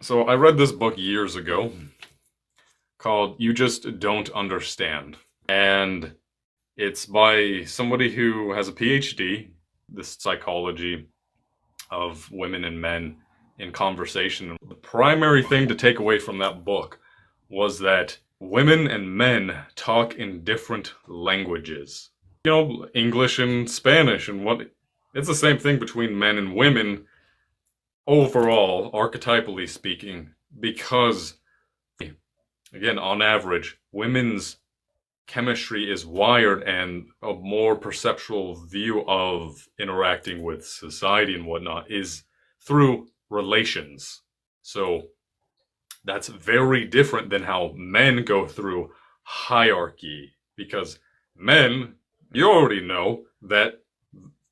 So I read this book years ago called You Just Don't Understand. And it's by somebody who has a PhD, this psychology of women and men in conversation. The primary thing to take away from that book was that women and men talk in different languages. English and Spanish and it's the same thing between men and women overall, archetypally speaking, because, again, on average, women's chemistry is wired and a more perceptual view of interacting with society and whatnot is through relations. So that's very different than how men go through hierarchy, because men, you already know that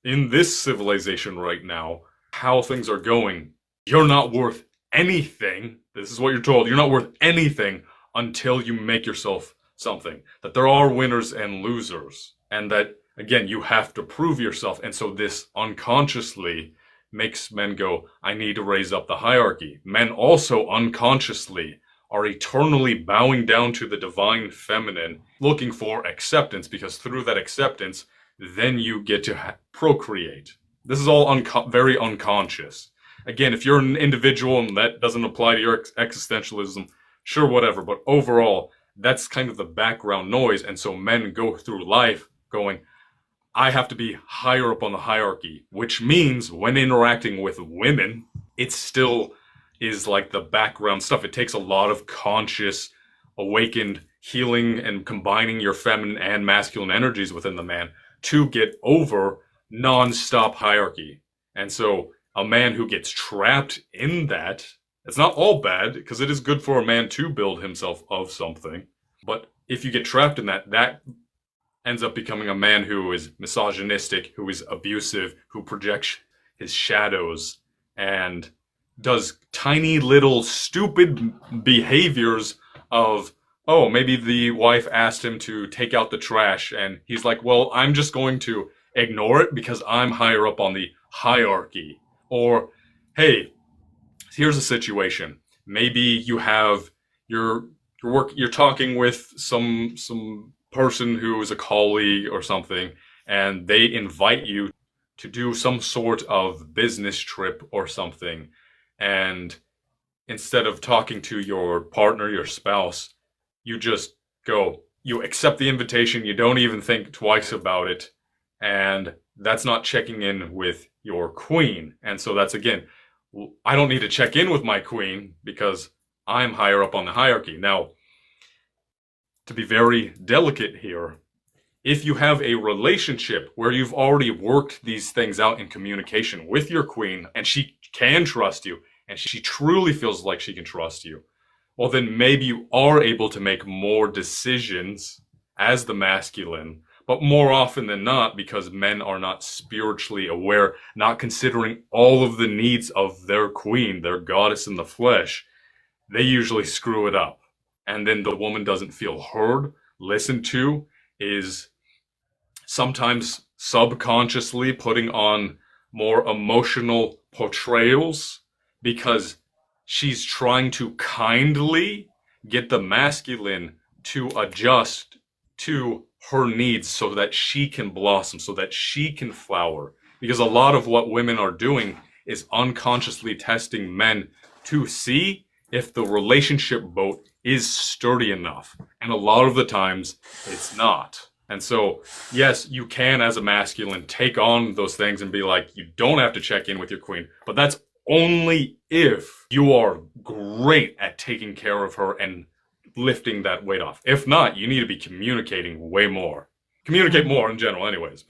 in this civilization right now, how things are going, you're not worth anything. This is what you're told. You're not worth anything until you make yourself something. That there are winners and losers. And that, again, you have to prove yourself. And so this unconsciously makes men go, I need to raise up the hierarchy. Men also unconsciously are eternally bowing down to the divine feminine, looking for acceptance, because through that acceptance, then you get to procreate. This is all very unconscious. Again, if you're an individual and that doesn't apply to your existentialism, sure, whatever. But overall, that's kind of the background noise. And so men go through life going, I have to be higher up on the hierarchy, which means when interacting with women, it still is like the background stuff. It takes a lot of conscious, awakened healing and combining your feminine and masculine energies within the man to get over non-stop hierarchy. And so a man who gets trapped in that, it's not all bad, because it is good for a man to build himself of something. But if you get trapped in that, that ends up becoming a man who is misogynistic, who is abusive, who projects his shadows and does tiny little stupid behaviors of, oh, maybe the wife asked him to take out the trash and he's like, well, I'm just going to ignore it because I'm higher up on the hierarchy. Or, hey, here's a situation. Maybe you have you're talking with some person who is a colleague or something, and they invite you to do some sort of business trip or something. And instead of talking to your partner, your spouse, you just go, you accept the invitation, you don't even think twice about it. And that's not checking in with your queen. And so that's, again, I don't need to check in with my queen because I'm higher up on the hierarchy. Now, to be very delicate here, if you have a relationship where you've already worked these things out in communication with your queen and she can trust you and she truly feels like she can trust you, well, then maybe you are able to make more decisions as the masculine. But more often than not, because men are not spiritually aware, not considering all of the needs of their queen, their goddess in the flesh, they usually screw it up. And then the woman doesn't feel heard, listened to, is sometimes subconsciously putting on more emotional portrayals because she's trying to kindly get the masculine to adjust to her needs so that she can blossom, so that she can flower. Because a lot of what women are doing is unconsciously testing men to see if the relationship boat is sturdy enough. And a lot of the times, it's not. And so, yes, you can, as a masculine, take on those things and be like, you don't have to check in with your queen. But that's only if you are great at taking care of her and lifting that weight off. If not, you need to be communicating way more. Communicate more in general anyways.